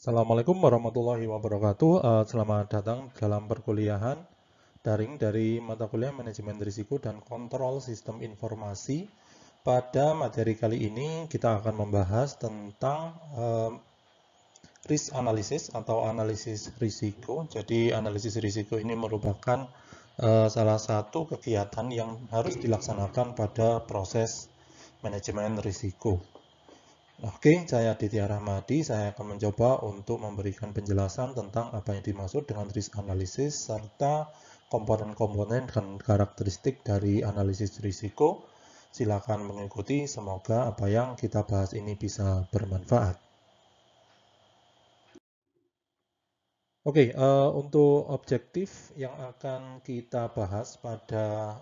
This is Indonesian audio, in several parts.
Assalamualaikum warahmatullahi wabarakatuh. Selamat datang dalam perkuliahan daring dari mata kuliah Manajemen Risiko dan Kontrol Sistem Informasi. Pada materi kali ini kita akan membahas tentang risk analysis atau analisis risiko. Jadi analisis risiko ini merupakan salah satu kegiatan yang harus dilaksanakan pada proses manajemen risiko. Oke, saya Aditya Rahmadi. Saya akan mencoba untuk memberikan penjelasan tentang apa yang dimaksud dengan risk analysis serta komponen-komponen dan karakteristik dari analisis risiko. Silakan mengikuti, semoga apa yang kita bahas ini bisa bermanfaat. Oke, untuk objektif yang akan kita bahas pada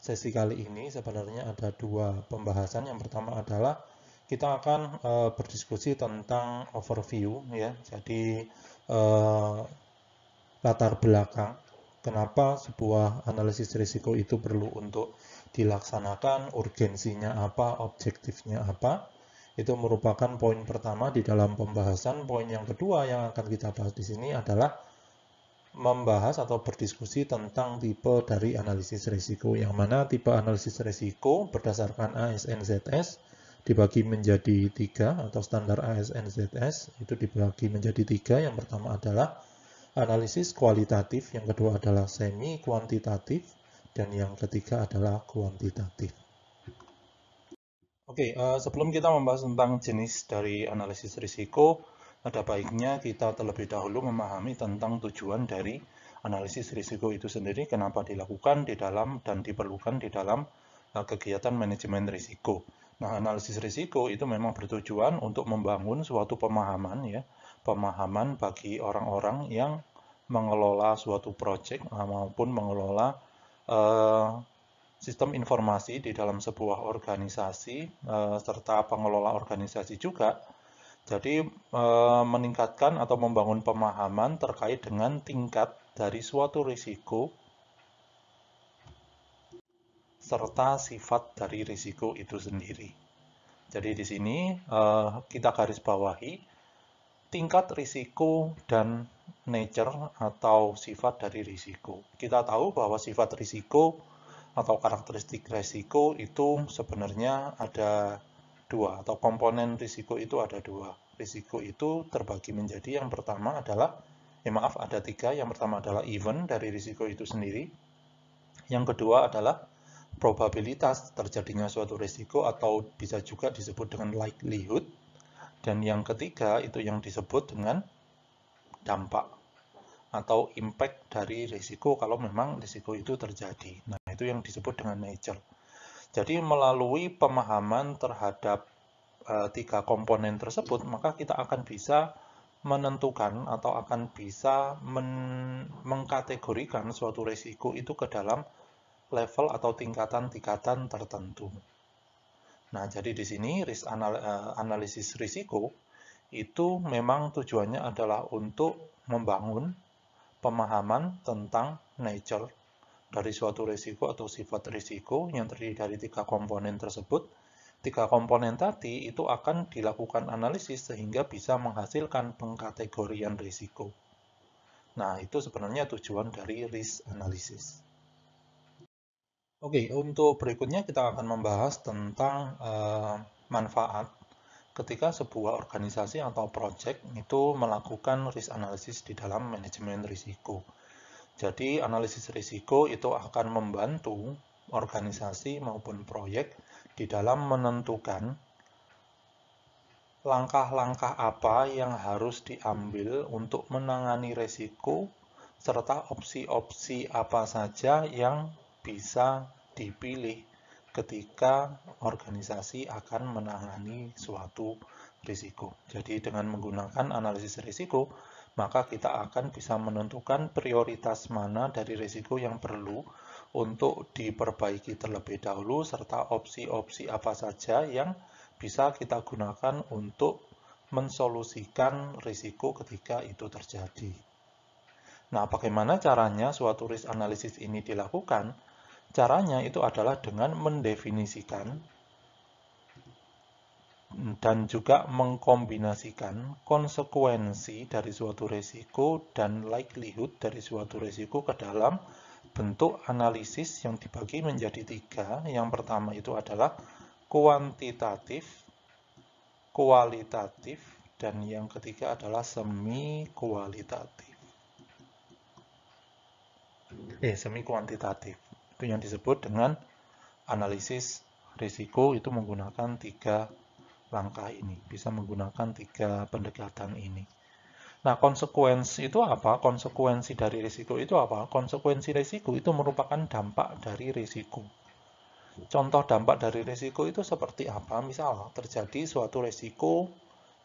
sesi kali ini sebenarnya ada dua pembahasan. Yang pertama adalah kita akan berdiskusi tentang overview ya. Jadi latar belakang kenapa sebuah analisis risiko itu perlu untuk dilaksanakan, urgensinya apa, objektifnya apa. Itu merupakan poin pertama di dalam pembahasan. Poin yang kedua yang akan kita bahas di sini adalah membahas atau berdiskusi tentang tipe dari analisis risiko, yang mana tipe analisis risiko berdasarkan ASNZS dibagi menjadi 3 atau standar ASNZS itu dibagi menjadi 3. Yang pertama adalah analisis kualitatif, yang kedua adalah semi kuantitatif, dan yang ketiga adalah kuantitatif. Oke, sebelum kita membahas tentang jenis dari analisis risiko, ada baiknya kita terlebih dahulu memahami tentang tujuan dari analisis risiko itu sendiri, kenapa dilakukan di dalam dan diperlukan di dalam kegiatan manajemen risiko. Nah, analisis risiko itu memang bertujuan untuk membangun suatu pemahaman ya, pemahaman bagi orang-orang yang mengelola suatu proyek maupun mengelola sistem informasi di dalam sebuah organisasi serta pengelola organisasi juga. Jadi meningkatkan atau membangun pemahaman terkait dengan tingkat dari suatu risiko serta sifat dari risiko itu sendiri. Jadi di sini kita garis bawahi tingkat risiko dan nature atau sifat dari risiko. Kita tahu bahwa sifat risiko atau karakteristik risiko itu sebenarnya ada dua, atau komponen risiko itu ada dua. Risiko itu terbagi menjadi, yang pertama adalah, ada tiga. Yang pertama adalah event dari risiko itu sendiri. Yang kedua adalah probabilitas terjadinya suatu risiko atau bisa juga disebut dengan likelihood. Dan yang ketiga itu yang disebut dengan dampak atau impact dari risiko kalau memang risiko itu terjadi. Nah, itu yang disebut dengan nature. Jadi melalui pemahaman terhadap tiga komponen tersebut, maka kita akan bisa menentukan atau akan bisa mengkategorikan suatu risiko itu ke dalam level atau tingkatan-tingkatan tertentu. Nah, jadi di sini analisis risiko itu memang tujuannya adalah untuk membangun pemahaman tentang nature dari suatu risiko atau sifat risiko yang terdiri dari tiga komponen tersebut. Tiga komponen tadi itu akan dilakukan analisis sehingga bisa menghasilkan pengkategorian risiko. Nah, itu sebenarnya tujuan dari risk analysis. Oke, untuk berikutnya kita akan membahas tentang manfaat ketika sebuah organisasi atau proyek itu melakukan risk analysis di dalam manajemen risiko. Jadi analisis risiko itu akan membantu organisasi maupun proyek di dalam menentukan langkah-langkah apa yang harus diambil untuk menangani risiko serta opsi-opsi apa saja yang bisa dipilih ketika organisasi akan menangani suatu risiko. Jadi dengan menggunakan analisis risiko, maka kita akan bisa menentukan prioritas mana dari risiko yang perlu untuk diperbaiki terlebih dahulu, serta opsi-opsi apa saja yang bisa kita gunakan untuk mensolusikan risiko ketika itu terjadi. Nah, bagaimana caranya suatu risk analysis ini dilakukan? Caranya itu adalah dengan mendefinisikan dan juga mengkombinasikan konsekuensi dari suatu risiko dan likelihood dari suatu risiko ke dalam bentuk analisis yang dibagi menjadi 3. Yang pertama itu adalah kuantitatif, kualitatif, dan yang ketiga adalah semi kualitatif. Semi kuantitatif. Itu yang disebut dengan analisis risiko, itu menggunakan 3 langkah ini, bisa menggunakan 3 pendekatan ini. Nah, konsekuensi itu apa? Konsekuensi dari risiko itu apa? Konsekuensi risiko itu merupakan dampak dari risiko. Contoh dampak dari risiko itu seperti apa? Misal terjadi suatu risiko,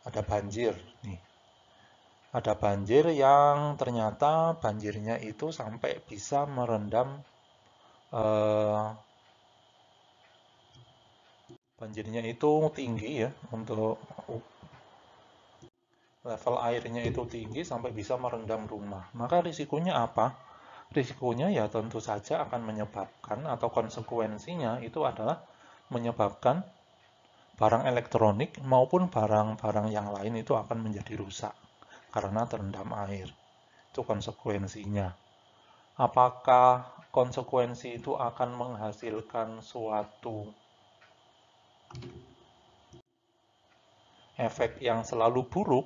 ada banjir nih. Ada banjir yang ternyata banjirnya itu sampai bisa merendam banjirnya itu tinggi ya, untuk level airnya itu tinggi sampai bisa merendam rumah. Maka risikonya apa? Risikonya ya tentu saja akan menyebabkan, atau konsekuensinya itu adalah menyebabkan barang elektronik maupun barang-barang yang lain itu akan menjadi rusak karena terendam air. Itu konsekuensinya. Apakah konsekuensi itu akan menghasilkan suatu efek yang selalu buruk?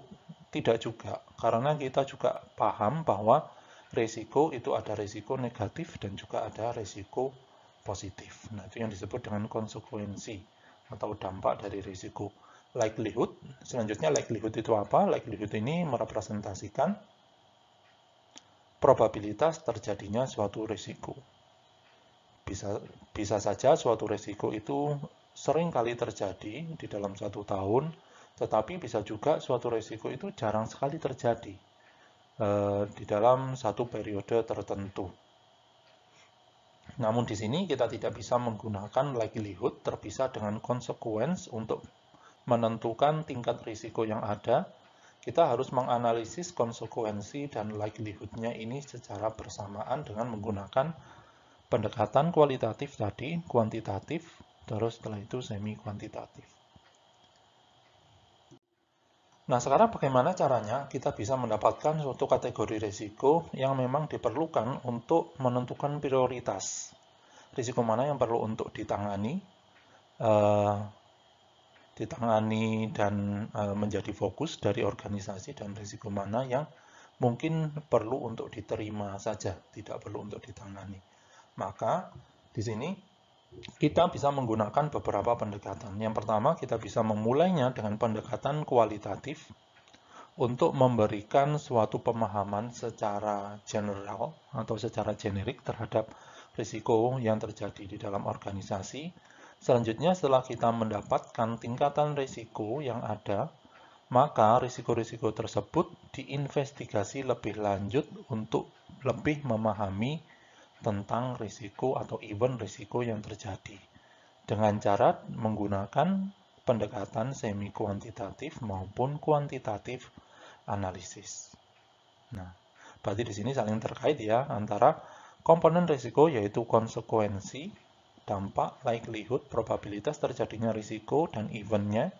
Tidak juga, karena kita juga paham bahwa risiko itu ada risiko negatif dan juga ada risiko positif. Nah, itu yang disebut dengan konsekuensi atau dampak dari risiko. Likelihood, selanjutnya likelihood itu apa? Likelihood ini merepresentasikan probabilitas terjadinya suatu risiko. Bisa saja suatu risiko itu sering kali terjadi di dalam 1 tahun, tetapi bisa juga suatu risiko itu jarang sekali terjadi di dalam satu periode tertentu. Namun di sini kita tidak bisa menggunakan likelihood terpisah dengan consequence untuk menentukan tingkat risiko yang ada. Kita harus menganalisis konsekuensi dan likelihood-nya ini secara bersamaan dengan menggunakan pendekatan kualitatif tadi, kuantitatif, terus setelah itu semi kuantitatif. Nah, sekarang bagaimana caranya kita bisa mendapatkan suatu kategori risiko yang memang diperlukan untuk menentukan prioritas. Risiko mana yang perlu untuk ditangani dan menjadi fokus dari organisasi, dan risiko mana yang mungkin perlu untuk diterima saja, tidak perlu untuk ditangani. Maka di sini kita bisa menggunakan beberapa pendekatan. Yang pertama, kita bisa memulainya dengan pendekatan kualitatif untuk memberikan suatu pemahaman secara general atau secara generik terhadap risiko yang terjadi di dalam organisasi. Selanjutnya, setelah kita mendapatkan tingkatan risiko yang ada, maka risiko-risiko tersebut diinvestigasi lebih lanjut untuk lebih memahami tentang risiko atau event risiko yang terjadi dengan cara menggunakan pendekatan semi kuantitatif maupun kuantitatif analisis. Nah, berarti di sini saling terkait ya antara komponen risiko, yaitu konsekuensi, dampak, likelihood, probabilitas terjadinya risiko dan eventnya,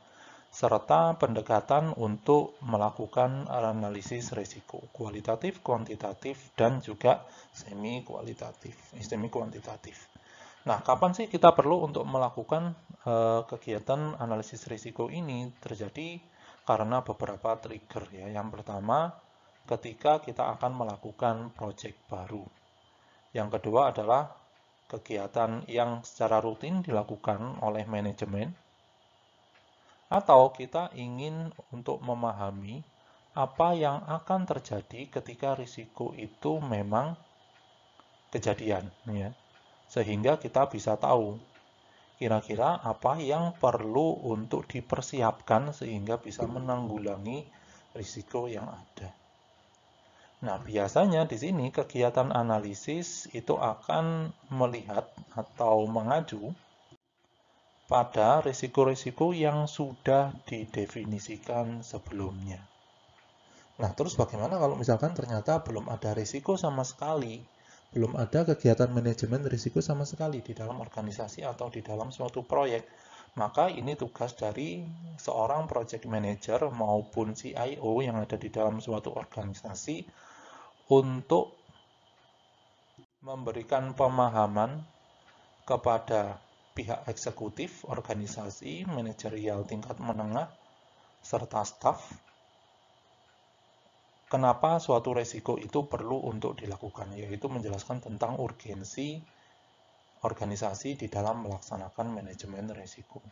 serta pendekatan untuk melakukan analisis risiko, kualitatif, kuantitatif, dan juga semi kuantitatif. Nah, kapan sih kita perlu untuk melakukan kegiatan analisis risiko ini? Terjadi karena beberapa trigger ya. Yang pertama, ketika kita akan melakukan proyek baru. Yang kedua adalah kegiatan yang secara rutin dilakukan oleh manajemen, atau kita ingin untuk memahami apa yang akan terjadi ketika risiko itu memang kejadian, ya. Sehingga kita bisa tahu kira-kira apa yang perlu untuk dipersiapkan sehingga bisa menanggulangi risiko yang ada. Nah, biasanya di sini kegiatan analisis itu akan melihat atau mengacu pada risiko-risiko yang sudah didefinisikan sebelumnya. Nah, terus bagaimana kalau misalkan ternyata belum ada risiko sama sekali, belum ada kegiatan manajemen risiko sama sekali di dalam organisasi atau di dalam suatu proyek? Maka ini tugas dari seorang project manager maupun CIO yang ada di dalam suatu organisasi untuk memberikan pemahaman kepada pihak eksekutif, organisasi, manajerial tingkat menengah, serta staf, kenapa suatu resiko itu perlu untuk dilakukan, yaitu menjelaskan tentang urgensi organisasi di dalam melaksanakan manajemen risiko,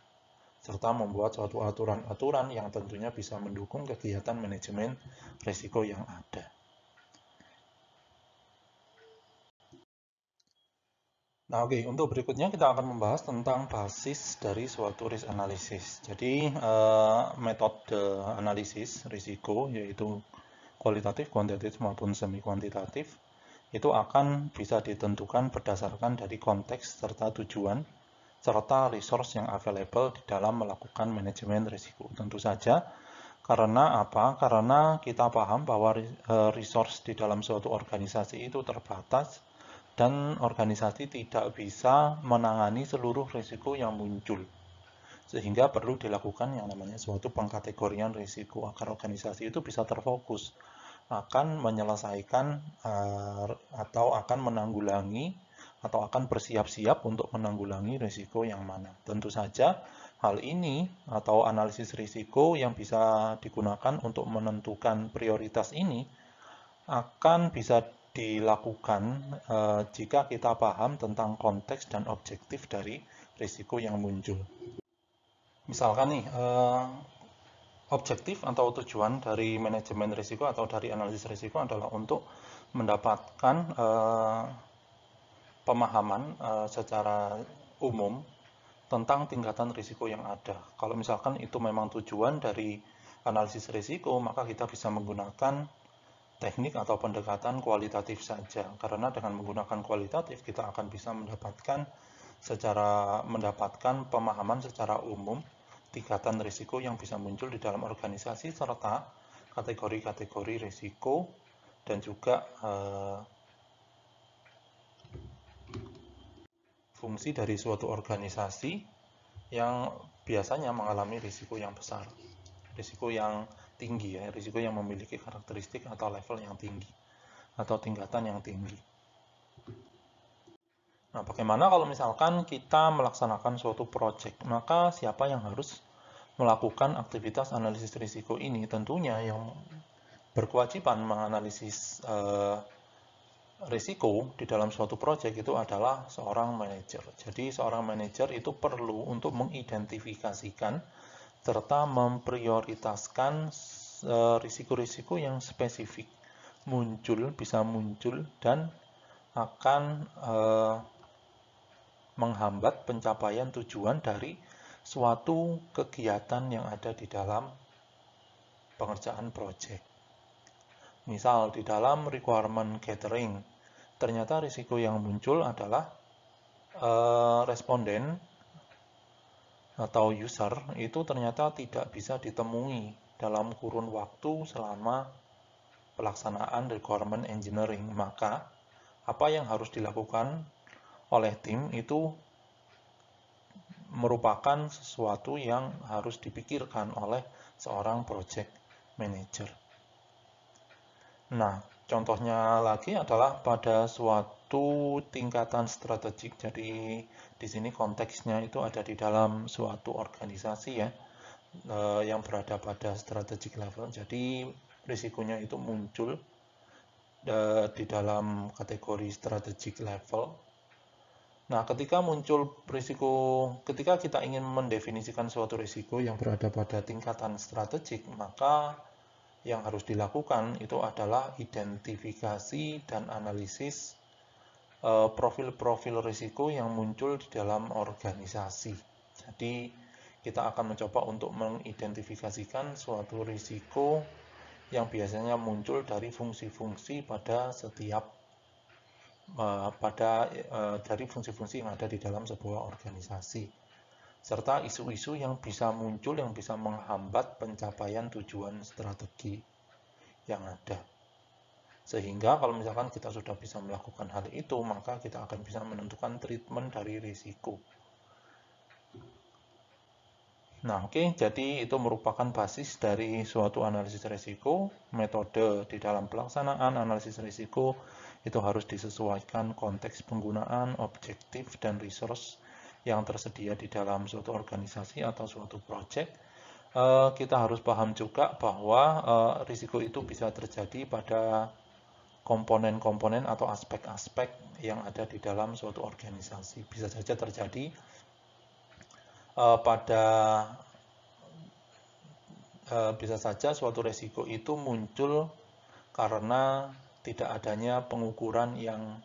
serta membuat suatu aturan-aturan yang tentunya bisa mendukung kegiatan manajemen risiko yang ada. Nah, oke, untuk berikutnya kita akan membahas tentang basis dari suatu risk analysis. Jadi, metode analisis risiko, yaitu kualitatif, kuantitatif, maupun semi kuantitatif, itu akan bisa ditentukan berdasarkan dari konteks serta tujuan serta resource yang available di dalam melakukan manajemen risiko. Tentu saja karena apa? Karena kita paham bahwa resource di dalam suatu organisasi itu terbatas dan organisasi tidak bisa menangani seluruh risiko yang muncul. Sehingga perlu dilakukan yang namanya suatu pengkategorian risiko agar organisasi itu bisa terfokus akan menyelesaikan atau akan menanggulangi atau akan bersiap-siap untuk menanggulangi risiko yang mana. Tentu saja hal ini atau analisis risiko yang bisa digunakan untuk menentukan prioritas ini akan bisa dilakukan jika kita paham tentang konteks dan objektif dari risiko yang muncul. Misalkan nih, objektif atau tujuan dari manajemen risiko atau dari analisis risiko adalah untuk mendapatkan pemahaman secara umum tentang tingkatan risiko yang ada. Kalau misalkan itu memang tujuan dari analisis risiko, maka kita bisa menggunakan teknik atau pendekatan kualitatif saja. Karena dengan menggunakan kualitatif, kita akan bisa mendapatkan pemahaman secara umum tingkatan risiko yang bisa muncul di dalam organisasi serta kategori-kategori risiko dan juga fungsi dari suatu organisasi yang biasanya mengalami risiko yang besar, risiko yang tinggi ya, risiko yang memiliki karakteristik atau level yang tinggi atau tingkatan yang tinggi. Nah, bagaimana kalau misalkan kita melaksanakan suatu project? Maka siapa yang harus melakukan aktivitas analisis risiko ini? Tentunya yang berkewajiban menganalisis risiko di dalam suatu project itu adalah seorang manajer. Jadi seorang manajer itu perlu untuk mengidentifikasikan serta memprioritaskan risiko-risiko yang spesifik bisa muncul dan akan menghambat pencapaian tujuan dari suatu kegiatan yang ada di dalam pengerjaan proyek. Misal di dalam requirement gathering, ternyata risiko yang muncul adalah responden atau user itu ternyata tidak bisa ditemui dalam kurun waktu selama pelaksanaan requirement engineering. Maka apa yang harus dilakukan oleh tim itu merupakan sesuatu yang harus dipikirkan oleh seorang project manager. Nah, contohnya lagi adalah pada suatu tingkatan strategik. Jadi di sini konteksnya itu ada di dalam suatu organisasi ya, yang berada pada strategic level. Jadi risikonya itu muncul di dalam kategori strategic level. Nah, ketika kita ingin mendefinisikan suatu risiko yang berada pada tingkatan strategik, maka yang harus dilakukan itu adalah identifikasi dan analisis profil-profil risiko yang muncul di dalam organisasi. Jadi, kita akan mencoba untuk mengidentifikasikan suatu risiko yang biasanya muncul dari fungsi-fungsi dari fungsi-fungsi yang ada di dalam sebuah organisasi, serta isu-isu yang bisa muncul yang bisa menghambat pencapaian tujuan strategi yang ada. Sehingga kalau misalkan kita sudah bisa melakukan hal itu, maka kita akan bisa menentukan treatment dari risiko. Nah, oke, jadi itu merupakan basis dari suatu analisis risiko. Metode di dalam pelaksanaan analisis risiko itu harus disesuaikan konteks penggunaan, objektif, dan resource yang tersedia di dalam suatu organisasi atau suatu project. Kita harus paham juga bahwa risiko itu bisa terjadi pada komponen-komponen atau aspek-aspek yang ada di dalam suatu organisasi. Bisa saja terjadi pada bisa saja suatu risiko itu muncul karena tidak adanya pengukuran yang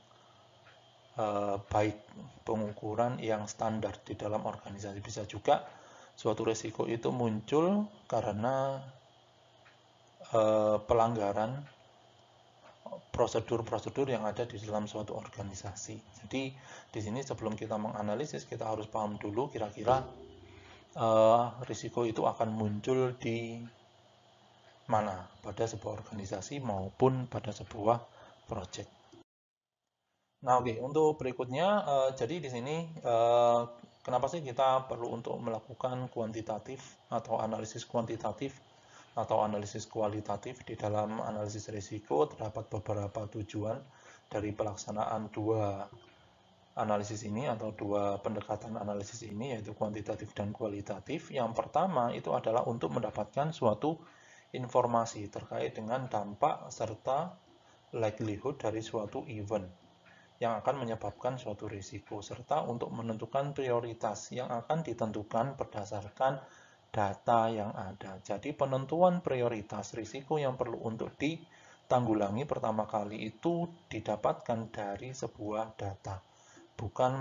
baik, pengukuran yang standar di dalam organisasi. Bisa juga suatu risiko itu muncul karena pelanggaran prosedur-prosedur yang ada di dalam suatu organisasi. Jadi di sini sebelum kita menganalisis, kita harus paham dulu kira-kira risiko itu akan muncul di mana, pada sebuah organisasi maupun pada sebuah project. Nah, oke, untuk berikutnya, jadi di sini kenapa sih kita perlu untuk melakukan kuantitatif atau analisis kuantitatif atau analisis kualitatif? Di dalam analisis risiko terdapat beberapa tujuan dari pelaksanaan dua analisis ini atau dua pendekatan analisis ini, yaitu kuantitatif dan kualitatif. Yang pertama itu adalah untuk mendapatkan suatu informasi terkait dengan dampak serta likelihood dari suatu event yang akan menyebabkan suatu risiko, serta untuk menentukan prioritas yang akan ditentukan berdasarkan data yang ada. Jadi penentuan prioritas risiko yang perlu untuk ditanggulangi pertama kali itu didapatkan dari sebuah data, bukan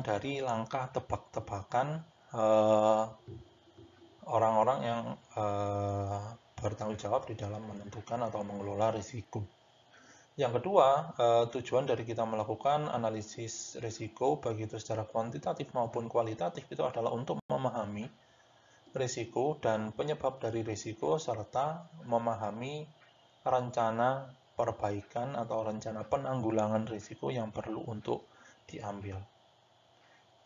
dari langkah tebak-tebakan orang-orang yang bertanggung jawab di dalam menentukan atau mengelola risiko. Yang kedua, tujuan dari kita melakukan analisis risiko, baik itu secara kuantitatif maupun kualitatif, itu adalah untuk memahami risiko dan penyebab dari risiko, serta memahami rencana perbaikan atau rencana penanggulangan risiko yang perlu untuk diambil.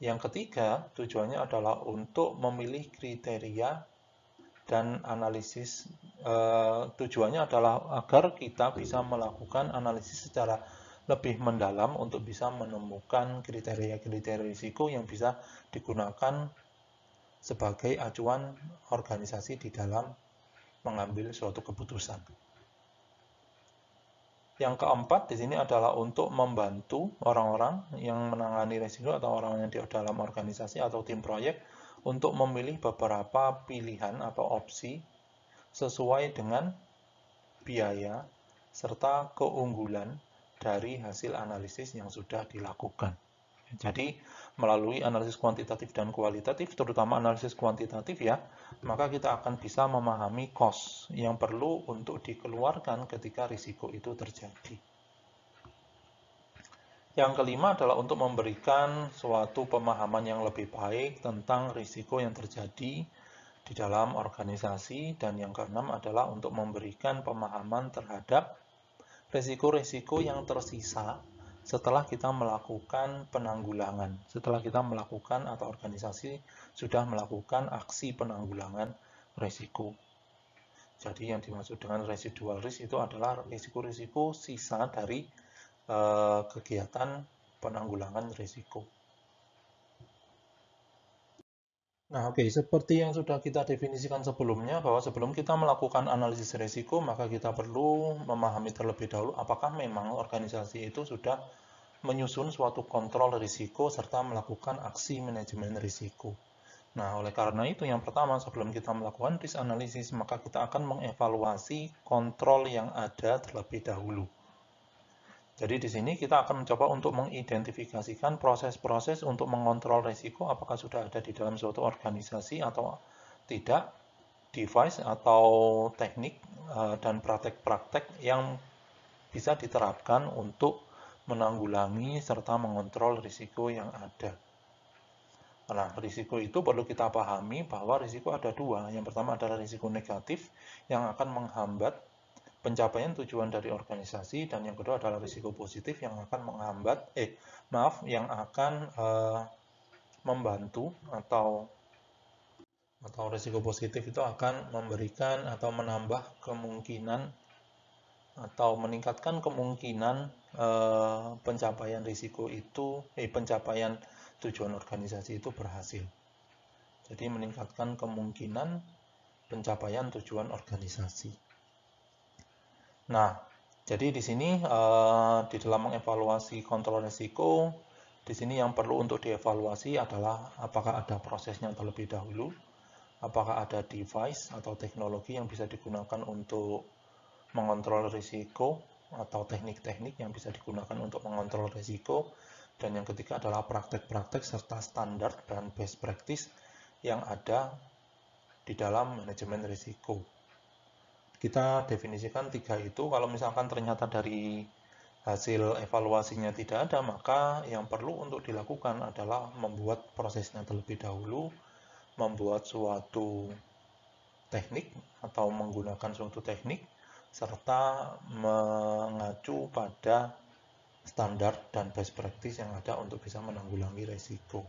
Yang ketiga, tujuannya adalah untuk memilih kriteria dan analisis. Tujuannya adalah agar kita bisa melakukan analisis secara lebih mendalam untuk bisa menemukan kriteria-kriteria risiko yang bisa digunakan sebagai acuan organisasi di dalam mengambil suatu keputusan. Yang keempat di sini adalah untuk membantu orang-orang yang menangani risiko atau orang yang di dalam organisasi atau tim proyek untuk memilih beberapa pilihan atau opsi sesuai dengan biaya serta keunggulan dari hasil analisis yang sudah dilakukan. Jadi, melalui analisis kuantitatif dan kualitatif, terutama analisis kuantitatif ya, maka kita akan bisa memahami cost yang perlu untuk dikeluarkan ketika risiko itu terjadi. Yang kelima adalah untuk memberikan suatu pemahaman yang lebih baik tentang risiko yang terjadi di dalam organisasi, dan yang keenam adalah untuk memberikan pemahaman terhadap risiko-risiko yang tersisa setelah kita melakukan penanggulangan, setelah kita melakukan atau organisasi sudah melakukan aksi penanggulangan risiko. Jadi yang dimaksud dengan residual risk itu adalah risiko-risiko sisa dari kegiatan penanggulangan risiko. Nah, oke, seperti yang sudah kita definisikan sebelumnya, bahwa sebelum kita melakukan analisis risiko, maka kita perlu memahami terlebih dahulu apakah memang organisasi itu sudah menyusun suatu kontrol risiko serta melakukan aksi manajemen risiko. Nah, oleh karena itu, yang pertama, sebelum kita melakukan risk analysis, maka kita akan mengevaluasi kontrol yang ada terlebih dahulu. Jadi di sini kita akan mencoba untuk mengidentifikasikan proses-proses untuk mengontrol risiko apakah sudah ada di dalam suatu organisasi atau tidak, device atau teknik dan praktek-praktek yang bisa diterapkan untuk menanggulangi serta mengontrol risiko yang ada. Nah, risiko itu perlu kita pahami bahwa risiko ada dua. Yang pertama adalah risiko negatif yang akan menghambat pencapaian tujuan dari organisasi, dan yang kedua adalah risiko positif yang akan membantu atau risiko positif itu akan memberikan atau menambah kemungkinan atau meningkatkan kemungkinan pencapaian risiko itu, pencapaian tujuan organisasi itu berhasil. Jadi meningkatkan kemungkinan pencapaian tujuan organisasi. Nah, jadi di sini di dalam mengevaluasi kontrol risiko, di sini yang perlu untuk dievaluasi adalah apakah ada prosesnya terlebih dahulu, apakah ada device atau teknologi yang bisa digunakan untuk mengontrol risiko atau teknik-teknik yang bisa digunakan untuk mengontrol risiko, dan yang ketiga adalah praktek-praktek serta standar dan best practice yang ada di dalam manajemen risiko. Kita definisikan 3 itu. Kalau misalkan ternyata dari hasil evaluasinya tidak ada, maka yang perlu untuk dilakukan adalah membuat prosesnya terlebih dahulu, membuat suatu teknik atau menggunakan suatu teknik, serta mengacu pada standar dan best practice yang ada untuk bisa menanggulangi risiko.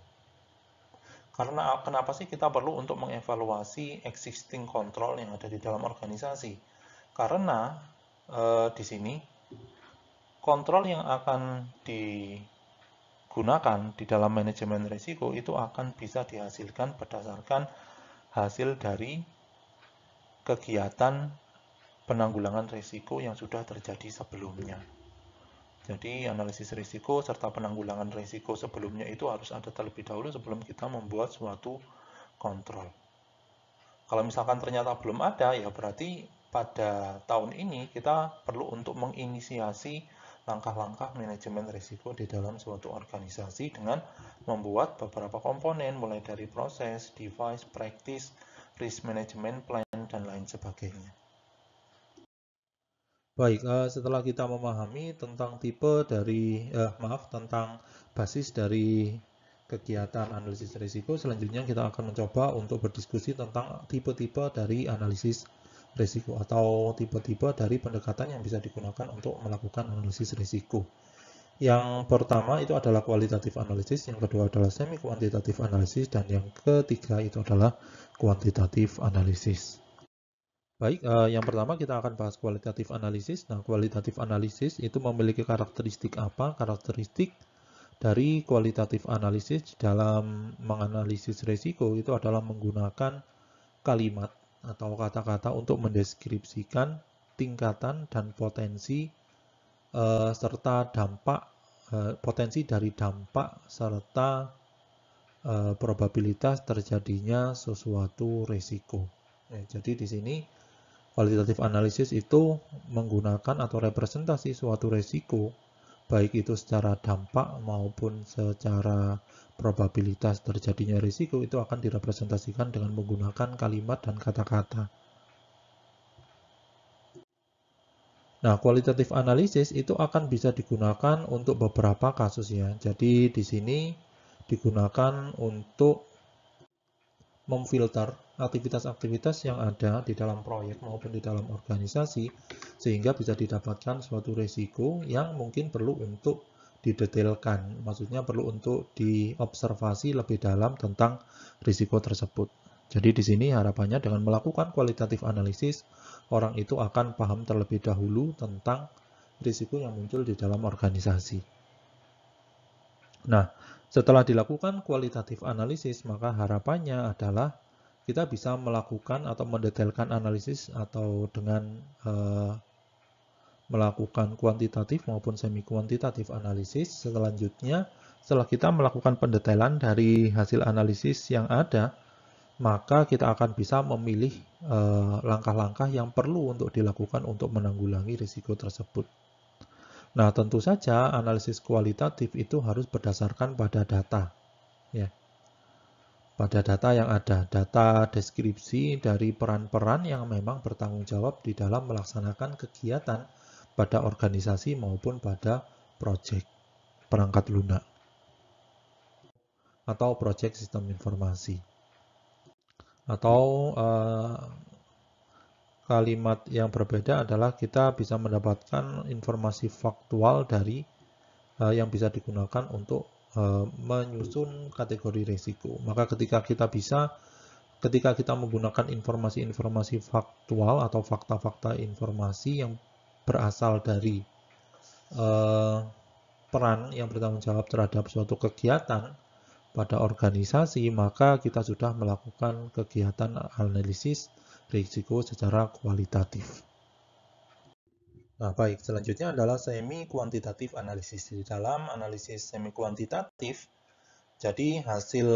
Karena kenapa sih kita perlu untuk mengevaluasi existing control yang ada di dalam organisasi? Karena di sini kontrol yang akan digunakan di dalam manajemen risiko itu akan bisa dihasilkan berdasarkan hasil dari kegiatan penanggulangan risiko yang sudah terjadi sebelumnya. Jadi analisis risiko serta penanggulangan risiko sebelumnya itu harus ada terlebih dahulu sebelum kita membuat suatu kontrol. Kalau misalkan ternyata belum ada, ya berarti pada tahun ini kita perlu untuk menginisiasi langkah-langkah manajemen risiko di dalam suatu organisasi dengan membuat beberapa komponen mulai dari proses, device, practice, risk management plan, dan lain sebagainya. Baik, setelah kita memahami tentang tentang basis dari kegiatan analisis risiko, selanjutnya kita akan mencoba untuk berdiskusi tentang tipe-tipe dari analisis risiko atau tipe-tipe dari pendekatan yang bisa digunakan untuk melakukan analisis risiko. Yang pertama itu adalah kualitatif analisis, yang kedua adalah semi kuantitatif analisis, dan yang ketiga itu adalah kuantitatif analisis. Baik, yang pertama kita akan bahas kualitatif analisis. Nah, kualitatif analisis itu memiliki karakteristik apa? Karakteristik dari kualitatif analisis dalam menganalisis risiko itu adalah menggunakan kalimat atau kata-kata untuk mendeskripsikan tingkatan dan potensi serta dampak, potensi dari dampak serta probabilitas terjadinya sesuatu risiko. Jadi di sini kualitatif analisis itu menggunakan atau representasi suatu risiko, baik itu secara dampak maupun secara probabilitas terjadinya risiko, itu akan direpresentasikan dengan menggunakan kalimat dan kata-kata. Nah, kualitatif analisis itu akan bisa digunakan untuk beberapa kasus ya. Jadi di sini digunakan untuk memfilter aktivitas-aktivitas yang ada di dalam proyek maupun di dalam organisasi sehingga bisa didapatkan suatu risiko yang mungkin perlu untuk didetailkan, maksudnya perlu untuk diobservasi lebih dalam tentang risiko tersebut. Jadi di sini harapannya dengan melakukan kualitatif analisis, orang itu akan paham terlebih dahulu tentang risiko yang muncul di dalam organisasi. Nah, setelah dilakukan kualitatif analisis, maka harapannya adalah kita bisa melakukan atau mendetailkan analisis atau dengan melakukan kuantitatif maupun semi kuantitatif analisis. Selanjutnya, setelah kita melakukan pendetailan dari hasil analisis yang ada, maka kita akan bisa memilih langkah-langkah yang perlu untuk dilakukan untuk menanggulangi risiko tersebut. Nah, tentu saja analisis kualitatif itu harus berdasarkan pada data, ya. Pada data yang ada, data deskripsi dari peran-peran yang memang bertanggung jawab di dalam melaksanakan kegiatan pada organisasi maupun pada proyek perangkat lunak atau proyek sistem informasi. Atau kalimat yang berbeda adalah kita bisa mendapatkan informasi faktual dari yang bisa digunakan untuk menyusun kategori risiko. Maka ketika kita menggunakan informasi-informasi faktual atau fakta-fakta informasi yang berasal dari peran yang bertanggung jawab terhadap suatu kegiatan pada organisasi, maka kita sudah melakukan kegiatan analisis risiko secara kualitatif. Nah, baik, selanjutnya adalah semi-kuantitatif analisis. Di dalam analisis semi-kuantitatif, jadi hasil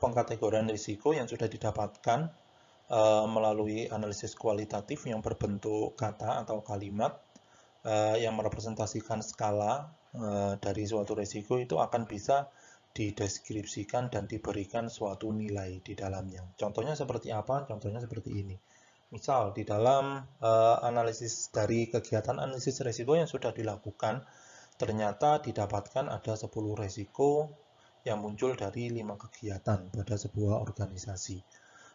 pengkategorian risiko yang sudah didapatkan melalui analisis kualitatif yang berbentuk kata atau kalimat yang merepresentasikan skala dari suatu risiko itu akan bisa dideskripsikan dan diberikan suatu nilai di dalamnya. Contohnya seperti apa? Contohnya seperti ini. Misal di dalam analisis dari kegiatan analisis risiko yang sudah dilakukan, ternyata didapatkan ada 10 risiko yang muncul dari 5 kegiatan pada sebuah organisasi.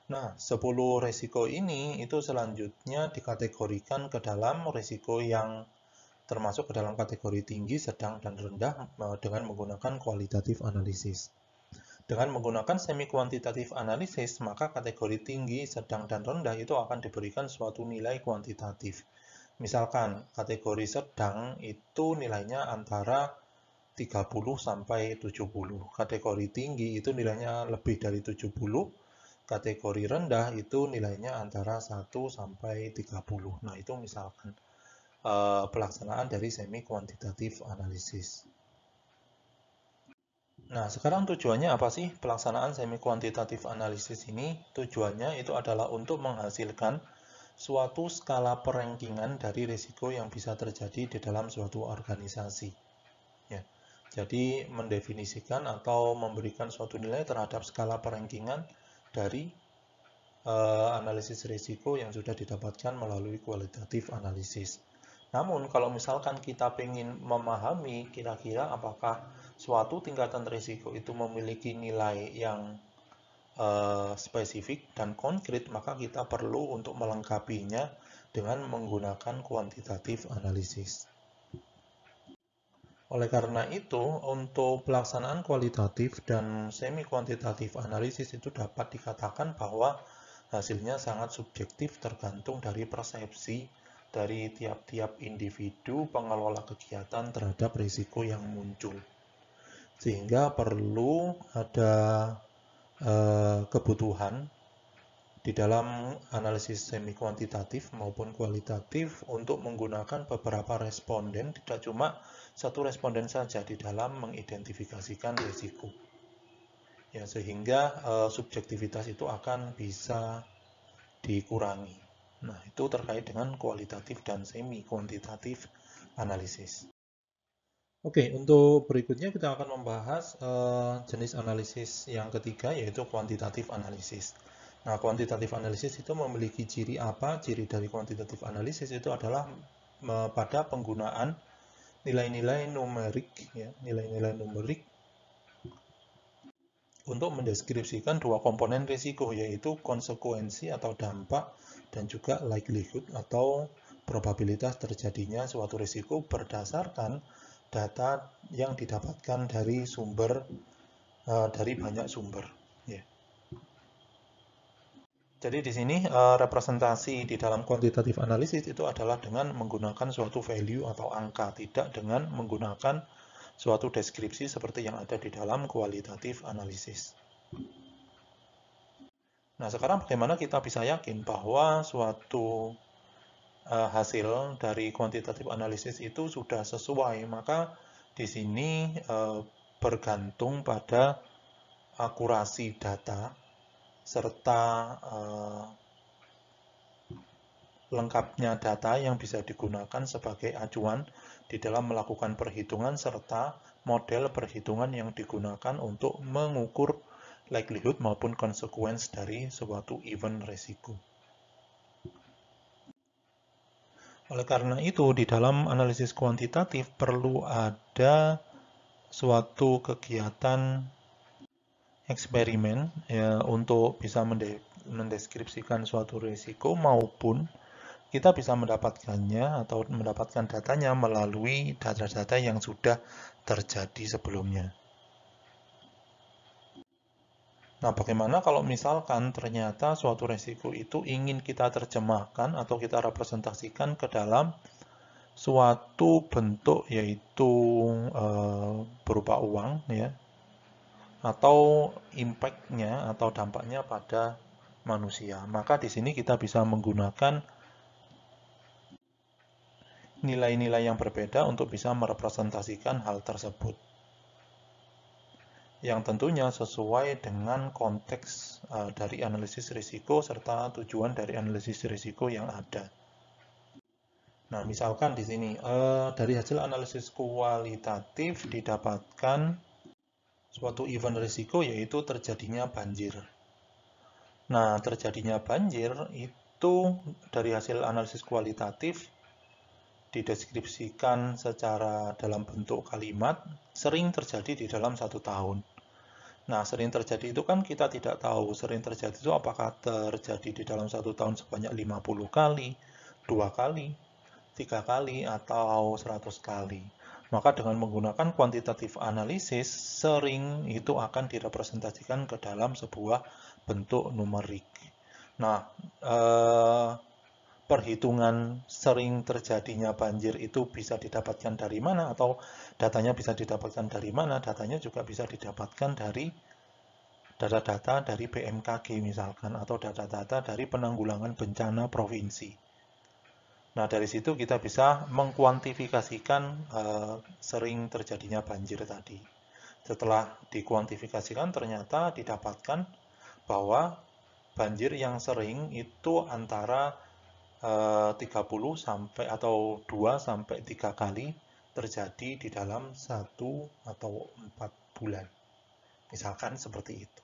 Nah, 10 risiko ini itu selanjutnya dikategorikan ke dalam risiko yang termasuk ke dalam kategori tinggi, sedang, dan rendah dengan menggunakan kualitatif analisis. Dengan menggunakan semi-kuantitatif analisis, maka kategori tinggi, sedang, dan rendah itu akan diberikan suatu nilai kuantitatif. Misalkan kategori sedang itu nilainya antara 30 sampai 70. Kategori tinggi itu nilainya lebih dari 70. Kategori rendah itu nilainya antara 1 sampai 30. Nah, itu misalkan pelaksanaan dari semi-kuantitatif analisis. Nah, sekarang tujuannya apa sih pelaksanaan semi-kuantitatif analisis ini? Tujuannya itu adalah untuk menghasilkan suatu skala perankingan dari risiko yang bisa terjadi di dalam suatu organisasi. Ya. Jadi, mendefinisikan atau memberikan suatu nilai terhadap skala perankingan dari analisis risiko yang sudah didapatkan melalui kualitatif analisis. Namun, kalau misalkan kita ingin memahami kira-kira apakah suatu tingkatan risiko itu memiliki nilai yang spesifik dan konkret, maka kita perlu untuk melengkapinya dengan menggunakan kuantitatif analisis. Oleh karena itu, untuk pelaksanaan kualitatif dan semi-kuantitatif analisis itu dapat dikatakan bahwa hasilnya sangat subjektif tergantung dari persepsi dari tiap-tiap individu pengelola kegiatan terhadap risiko yang muncul. Sehingga perlu ada kebutuhan di dalam analisis semi-kuantitatif maupun kualitatif untuk menggunakan beberapa responden, tidak cuma satu responden saja di dalam mengidentifikasikan risiko. Ya, sehingga subjektivitas itu akan bisa dikurangi. Nah, itu terkait dengan kualitatif dan semi-kuantitatif analisis. Oke, untuk berikutnya kita akan membahas jenis analisis yang ketiga, yaitu kuantitatif analisis. Nah, kuantitatif analisis itu memiliki ciri apa? Ciri dari kuantitatif analisis itu adalah pada penggunaan nilai-nilai numerik, ya, nilai-nilai numerik untuk mendeskripsikan dua komponen risiko, yaitu konsekuensi atau dampak dan juga likelihood atau probabilitas terjadinya suatu risiko berdasarkan data yang didapatkan dari banyak sumber. Ya. Jadi di sini representasi di dalam kuantitatif analisis itu adalah dengan menggunakan suatu value atau angka, tidak dengan menggunakan suatu deskripsi seperti yang ada di dalam kualitatif analisis. Nah, sekarang bagaimana kita bisa yakin bahwa suatu hasil dari kuantitatif analisis itu sudah sesuai? Maka di sini bergantung pada akurasi data serta lengkapnya data yang bisa digunakan sebagai acuan di dalam melakukan perhitungan serta model perhitungan yang digunakan untuk mengukur likelihood maupun konsekuensi dari suatu event risiko. Oleh karena itu, di dalam analisis kuantitatif perlu ada suatu kegiatan eksperimen ya, untuk bisa mendeskripsikan suatu risiko, maupun kita bisa mendapatkannya atau mendapatkan datanya melalui data-data yang sudah terjadi sebelumnya. Nah, bagaimana kalau misalkan ternyata suatu resiko itu ingin kita terjemahkan atau kita representasikan ke dalam suatu bentuk, yaitu berupa uang, ya, atau impact-nya atau dampaknya pada manusia. Maka di sini kita bisa menggunakan nilai-nilai yang berbeda untuk bisa merepresentasikan hal tersebut, yang tentunya sesuai dengan konteks dari analisis risiko serta tujuan dari analisis risiko yang ada. Nah, misalkan di sini dari hasil analisis kualitatif didapatkan suatu event risiko, yaitu terjadinya banjir. Nah, terjadinya banjir itu dari hasil analisis kualitatif dideskripsikan secara dalam bentuk kalimat sering terjadi di dalam 1 tahun. Nah, sering terjadi itu kan kita tidak tahu sering terjadi itu apakah terjadi di dalam 1 tahun sebanyak 50 kali, 2 kali, 3 kali, atau 100 kali. Maka dengan menggunakan kuantitatif analisis, sering itu akan direpresentasikan ke dalam sebuah bentuk numerik. Nah, perhitungan sering terjadinya banjir itu bisa didapatkan dari mana, atau datanya bisa didapatkan dari mana? Datanya juga bisa didapatkan dari data-data dari BMKG misalkan, atau data-data dari penanggulangan bencana provinsi. Nah, dari situ kita bisa mengkuantifikasikan sering terjadinya banjir tadi. Setelah dikuantifikasikan, ternyata didapatkan bahwa banjir yang sering itu antara 30 sampai atau 2 sampai 3 kali terjadi di dalam 1 atau 4 bulan. Misalkan seperti itu.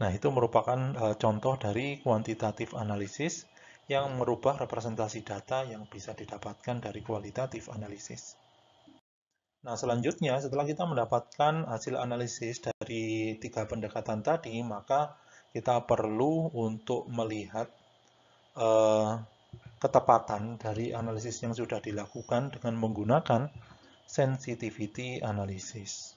Nah, itu merupakan contoh dari kuantitatif analisis yang merubah representasi data yang bisa didapatkan dari kualitatif analisis. Nah, selanjutnya setelah kita mendapatkan hasil analisis dari 3 pendekatan tadi, maka kita perlu untuk melihat ketepatan dari analisis yang sudah dilakukan dengan menggunakan sensitivity analysis.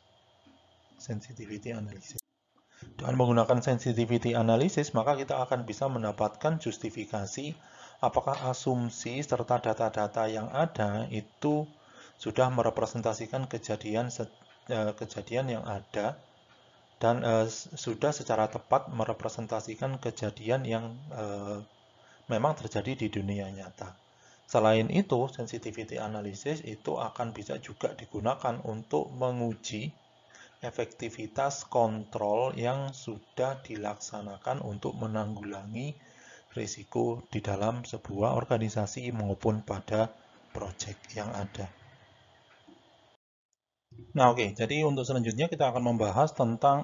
Dengan menggunakan sensitivity analysis, maka kita akan bisa mendapatkan justifikasi apakah asumsi serta data-data yang ada itu sudah merepresentasikan kejadian yang ada dan sudah secara tepat merepresentasikan kejadian yang memang terjadi di dunia nyata. Selain itu, sensitivity analysis itu akan bisa juga digunakan untuk menguji efektivitas kontrol yang sudah dilaksanakan untuk menanggulangi risiko di dalam sebuah organisasi maupun pada proyek yang ada. Nah, oke. Jadi untuk selanjutnya kita akan membahas tentang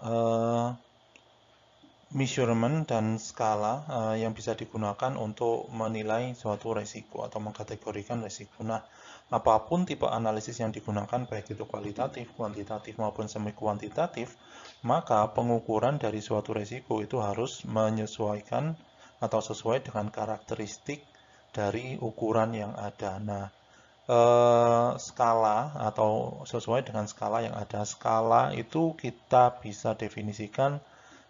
measurement dan skala yang bisa digunakan untuk menilai suatu resiko atau mengkategorikan resiko. Nah, apapun tipe analisis yang digunakan, baik itu kualitatif, kuantitatif, maupun semi kuantitatif, maka pengukuran dari suatu resiko itu harus menyesuaikan atau sesuai dengan karakteristik dari ukuran yang ada. Nah, skala atau sesuai dengan skala yang ada. Skala itu kita bisa definisikan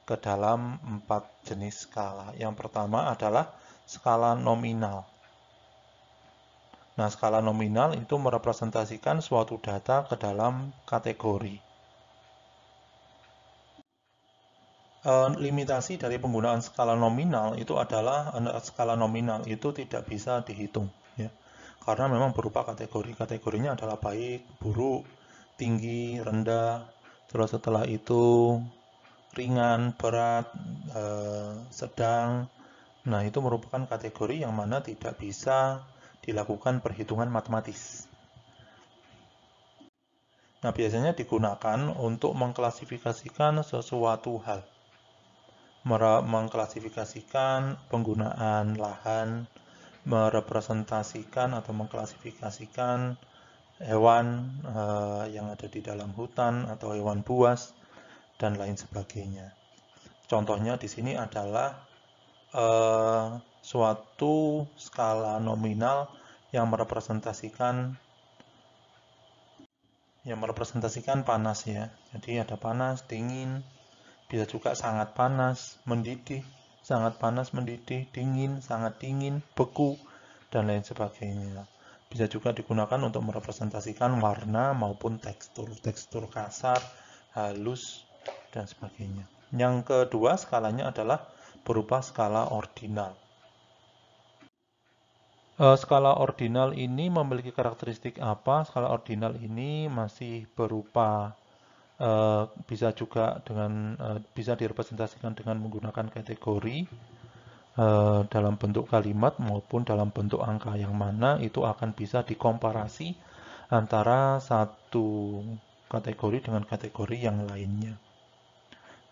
ke dalam 4 jenis skala. Yang pertama adalah skala nominal. Nah, skala nominal itu merepresentasikan suatu data ke dalam kategori. Limitasi dari penggunaan skala nominal itu adalah skala nominal itu tidak bisa dihitung, ya, karena memang berupa kategori. Kategorinya adalah baik, buruk, tinggi, rendah, terus setelah itu ringan, berat, sedang. Nah, itu merupakan kategori yang mana tidak bisa dilakukan perhitungan matematis. Nah, biasanya digunakan untuk mengklasifikasikan sesuatu hal. Mengklasifikasikan penggunaan lahan, merepresentasikan atau mengklasifikasikan hewan yang ada di dalam hutan atau hewan buas, dan lain sebagainya. Contohnya di sini adalah suatu skala nominal yang merepresentasikan panas, ya. Jadi ada panas, dingin, bisa juga sangat panas, mendidih, sangat panas, mendidih, dingin, sangat dingin, beku, dan lain sebagainya. Bisa juga digunakan untuk merepresentasikan warna maupun tekstur kasar, halus, dan sebagainya. Yang kedua skalanya adalah berupa skala ordinal. Skala ordinal ini memiliki karakteristik apa? Skala ordinal ini masih berupa bisa juga bisa direpresentasikan dengan menggunakan kategori dalam bentuk kalimat maupun dalam bentuk angka, yang mana itu akan bisa dikomparasi antara satu kategori dengan kategori yang lainnya.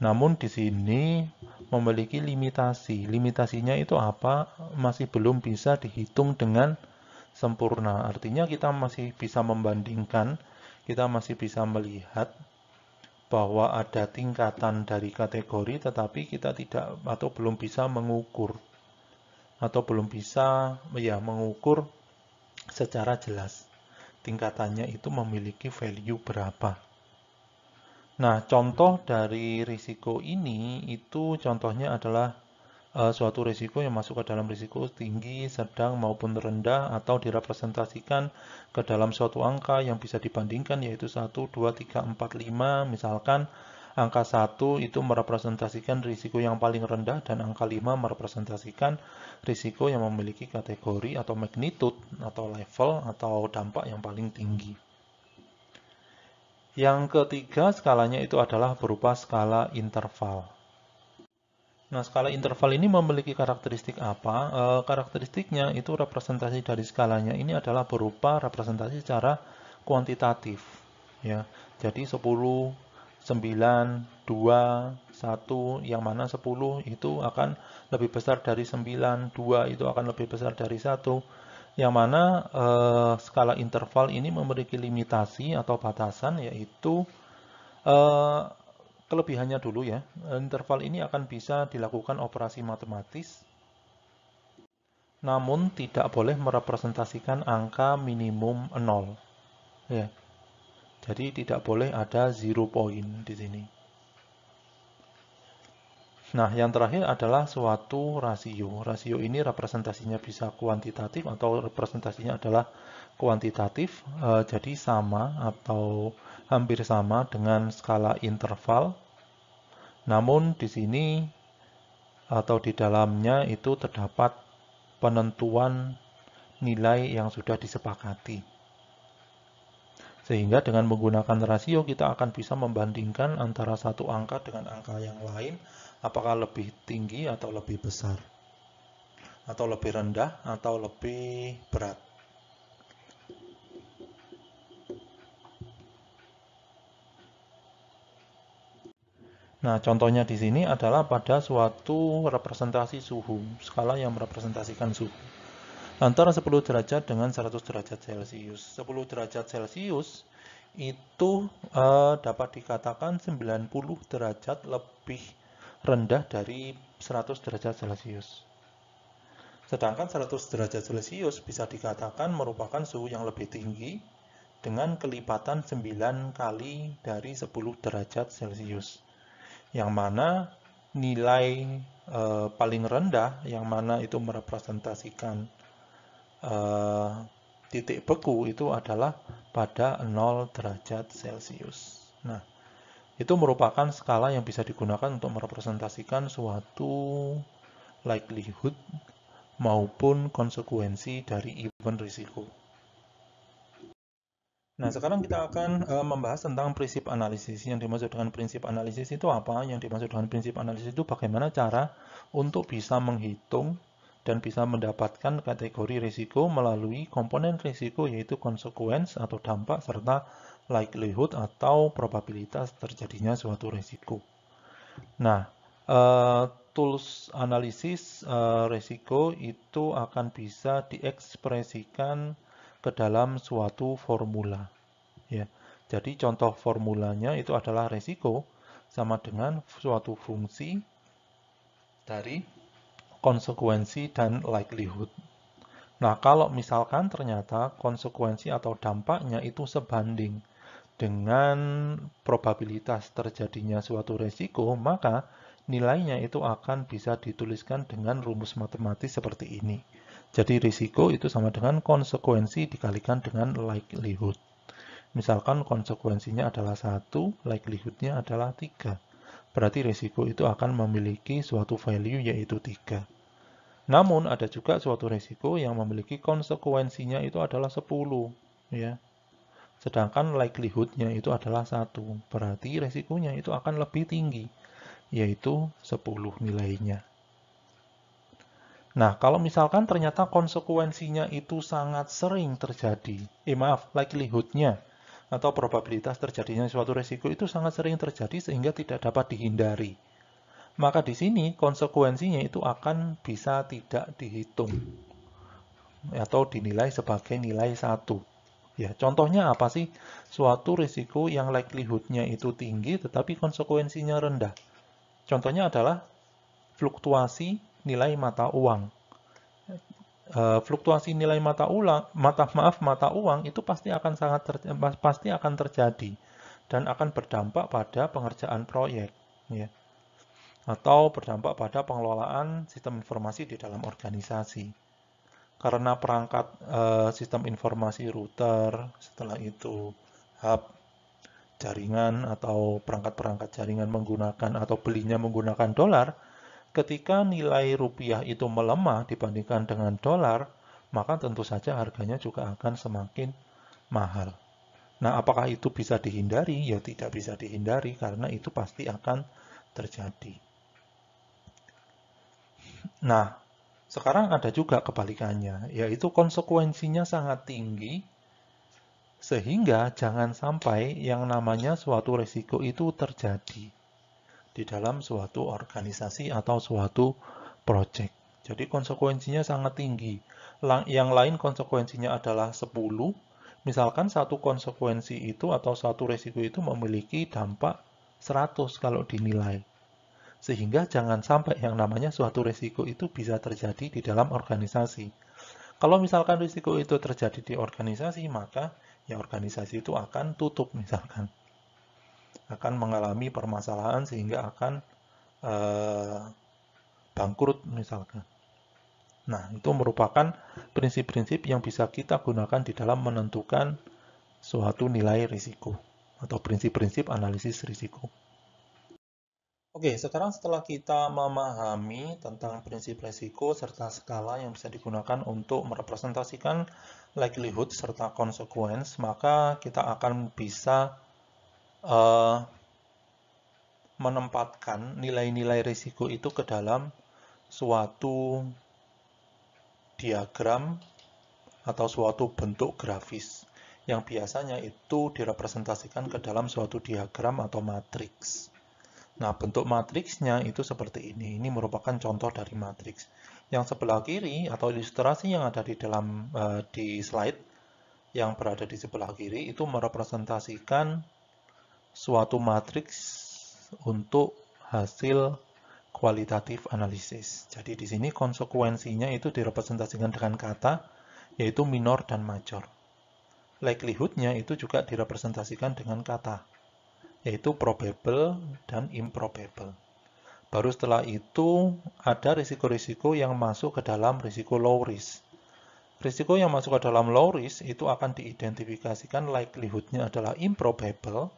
Namun di sini memiliki limitasi. Limitasinya itu apa? Masih belum bisa dihitung dengan sempurna. Artinya kita masih bisa membandingkan, kita masih bisa melihat bahwa ada tingkatan dari kategori, tetapi kita tidak atau belum bisa mengukur mengukur secara jelas tingkatannya itu memiliki value berapa. Nah, contoh dari risiko ini itu contohnya adalah suatu risiko yang masuk ke dalam risiko tinggi, sedang maupun rendah, atau direpresentasikan ke dalam suatu angka yang bisa dibandingkan, yaitu 1, 2, 3, 4, 5. Misalkan angka 1 itu merepresentasikan risiko yang paling rendah, dan angka 5 merepresentasikan risiko yang memiliki kategori atau magnitude atau level atau dampak yang paling tinggi. Yang ketiga skalanya itu adalah berupa skala interval. Nah, skala interval ini memiliki karakteristik apa? Karakteristiknya itu representasi dari skalanya ini adalah berupa representasi secara kuantitatif. Ya, jadi 10, 9, 2, 1, yang mana 10 itu akan lebih besar dari 9, 2 itu akan lebih besar dari 1. Yang mana skala interval ini memiliki limitasi atau batasan, yaitu kelebihannya dulu ya, interval ini akan bisa dilakukan operasi matematis, namun tidak boleh merepresentasikan angka minimum 0. Ya. Jadi tidak boleh ada 0 point di sini. Nah, yang terakhir adalah suatu rasio. Rasio ini representasinya bisa kuantitatif atau representasinya adalah kuantitatif, jadi sama atau hampir sama dengan skala interval. Namun di sini atau di dalamnya itu terdapat penentuan nilai yang sudah disepakati. Sehingga dengan menggunakan rasio kita akan bisa membandingkan antara satu angka dengan angka yang lain, apakah lebih tinggi atau lebih besar, atau lebih rendah atau lebih berat. Nah, contohnya di sini adalah pada suatu representasi suhu, skala yang merepresentasikan suhu. Antara 10 derajat dengan 100 derajat Celcius. 10 derajat Celcius itu dapat dikatakan 90 derajat lebih rendah dari 100 derajat Celcius. Sedangkan 100 derajat Celcius bisa dikatakan merupakan suhu yang lebih tinggi dengan kelipatan 9 kali dari 10 derajat Celcius. Yang mana nilai paling rendah, yang mana itu merepresentasikan titik beku, itu adalah pada 0 derajat Celcius. Nah, itu merupakan skala yang bisa digunakan untuk merepresentasikan suatu likelihood maupun konsekuensi dari event risiko. Nah, sekarang kita akan membahas tentang prinsip analisis. Yang dimaksud dengan prinsip analisis itu apa? Yang dimaksud dengan prinsip analisis itu bagaimana cara untuk bisa menghitung dan bisa mendapatkan kategori risiko melalui komponen risiko, yaitu konsekuensi atau dampak, serta likelihood atau probabilitas terjadinya suatu risiko. Nah, tools analisis risiko itu akan bisa diekspresikan ke dalam suatu formula. Ya, jadi contoh formulanya itu adalah risiko sama dengan suatu fungsi dari konsekuensi dan likelihood. Nah, kalau misalkan ternyata konsekuensi atau dampaknya itu sebanding dengan probabilitas terjadinya suatu risiko, maka nilainya itu akan bisa dituliskan dengan rumus matematis seperti ini. Jadi risiko itu sama dengan konsekuensi dikalikan dengan likelihood. Misalkan konsekuensinya adalah 1, likelihood-nya adalah 3. Berarti risiko itu akan memiliki suatu value yaitu 3. Namun ada juga suatu risiko yang memiliki konsekuensinya itu adalah 10. Ya. Sedangkan likelihood-nya itu adalah 1. Berarti risikonya itu akan lebih tinggi, yaitu 10 nilainya. Nah, kalau misalkan ternyata konsekuensinya itu sangat sering terjadi, likelihood-nya atau probabilitas terjadinya suatu risiko itu sangat sering terjadi sehingga tidak dapat dihindari. Maka di sini konsekuensinya itu akan bisa tidak dihitung atau dinilai sebagai nilai 1. Ya, contohnya apa sih? Suatu risiko yang likelihood-nya itu tinggi tetapi konsekuensinya rendah. Contohnya adalah fluktuasi nilai mata uang. Fluktuasi nilai mata uang itu pasti akan terjadi dan akan berdampak pada pengerjaan proyek, ya, atau berdampak pada pengelolaan sistem informasi di dalam organisasi. Karena perangkat sistem informasi router, setelah itu hub, jaringan atau perangkat-perangkat jaringan menggunakan atau belinya menggunakan dolar, ketika nilai rupiah itu melemah dibandingkan dengan dolar, maka tentu saja harganya juga akan semakin mahal. Nah, apakah itu bisa dihindari? Ya, tidak bisa dihindari karena itu pasti akan terjadi. Nah, sekarang ada juga kebalikannya, yaitu konsekuensinya sangat tinggi, sehingga jangan sampai yang namanya suatu risiko itu terjadi di dalam suatu organisasi atau suatu project. Jadi konsekuensinya sangat tinggi. Yang lain konsekuensinya adalah 10. Misalkan satu konsekuensi itu atau satu risiko itu memiliki dampak 100 kalau dinilai. Sehingga jangan sampai yang namanya suatu risiko itu bisa terjadi di dalam organisasi. Kalau misalkan risiko itu terjadi di organisasi, maka ya organisasi itu akan tutup misalkan. Akan mengalami permasalahan sehingga akan bangkrut misalkan. Nah, itu merupakan prinsip-prinsip yang bisa kita gunakan di dalam menentukan suatu nilai risiko atau prinsip-prinsip analisis risiko. Oke, sekarang setelah kita memahami tentang prinsip risiko serta skala yang bisa digunakan untuk merepresentasikan likelihood serta consequence, maka kita akan bisa menempatkan nilai-nilai risiko itu ke dalam suatu diagram atau suatu bentuk grafis yang biasanya itu direpresentasikan ke dalam suatu diagram atau matriks. Nah, bentuk matriksnya itu seperti ini. Ini merupakan contoh dari matriks. Yang sebelah kiri atau ilustrasi yang ada di slide yang berada di sebelah kiri itu merepresentasikan suatu matriks untuk hasil kualitatif analisis. Jadi di sini konsekuensinya itu direpresentasikan dengan kata yaitu minor dan major. Likelihood-nya itu juga direpresentasikan dengan kata yaitu probable dan improbable. Baru setelah itu ada risiko-risiko yang masuk ke dalam risiko low risk. Risiko yang masuk ke dalam low risk itu akan diidentifikasikan likelihood-nya adalah improbable,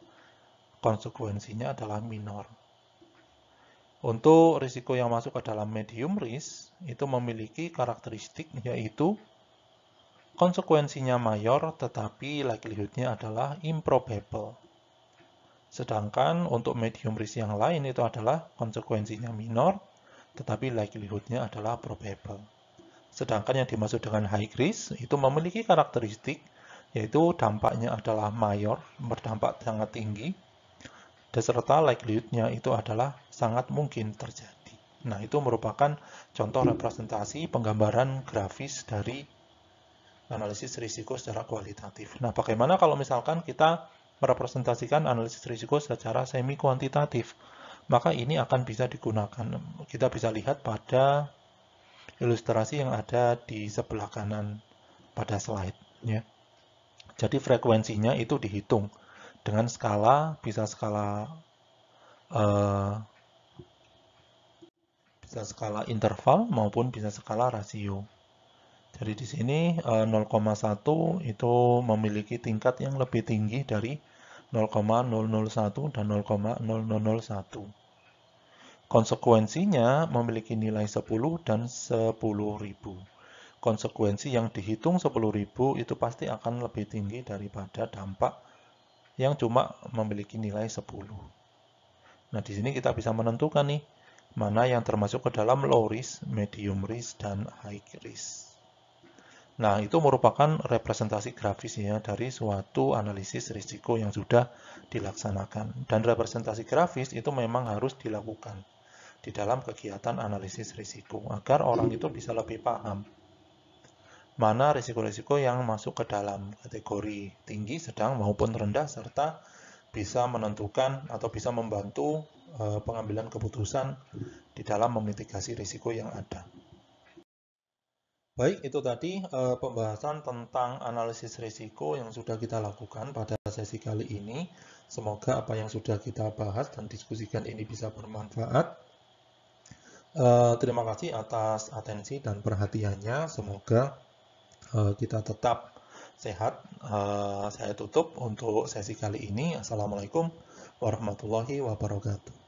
konsekuensinya adalah minor. Untuk risiko yang masuk ke dalam medium risk, itu memiliki karakteristik yaitu konsekuensinya mayor tetapi likelihood-nya adalah improbable. Sedangkan untuk medium risk yang lain itu adalah konsekuensinya minor tetapi likelihood-nya adalah probable. Sedangkan yang dimaksud dengan high risk itu memiliki karakteristik yaitu dampaknya adalah mayor, berdampak sangat tinggi, serta likelihood-nya itu adalah sangat mungkin terjadi. Nah, itu merupakan contoh representasi penggambaran grafis dari analisis risiko secara kualitatif. Nah, bagaimana kalau misalkan kita merepresentasikan analisis risiko secara semi kuantitatif? Maka ini akan bisa digunakan. Kita bisa lihat pada ilustrasi yang ada di sebelah kanan pada slide. Ya. Jadi frekuensinya itu dihitung dengan skala, bisa skala interval maupun bisa skala rasio. Jadi di sini 0,1 itu memiliki tingkat yang lebih tinggi dari 0,001 dan 0,0001. Konsekuensinya memiliki nilai 10 dan 10.000. Konsekuensi yang dihitung 10.000 itu pasti akan lebih tinggi daripada dampak yang cuma memiliki nilai 10. Nah, di sini kita bisa menentukan nih, mana yang termasuk ke dalam low risk, medium risk, dan high risk. Nah, itu merupakan representasi grafis ya dari suatu analisis risiko yang sudah dilaksanakan. Dan representasi grafis itu memang harus dilakukan di dalam kegiatan analisis risiko agar orang itu bisa lebih paham mana risiko-risiko yang masuk ke dalam kategori tinggi, sedang maupun rendah, serta bisa menentukan atau bisa membantu pengambilan keputusan di dalam memitigasi risiko yang ada. Baik, itu tadi pembahasan tentang analisis risiko yang sudah kita lakukan pada sesi kali ini. Semoga apa yang sudah kita bahas dan diskusikan ini bisa bermanfaat. Terima kasih atas atensi dan perhatiannya. Semoga kita tetap sehat. Saya tutup untuk sesi kali ini. Assalamualaikum warahmatullahi wabarakatuh.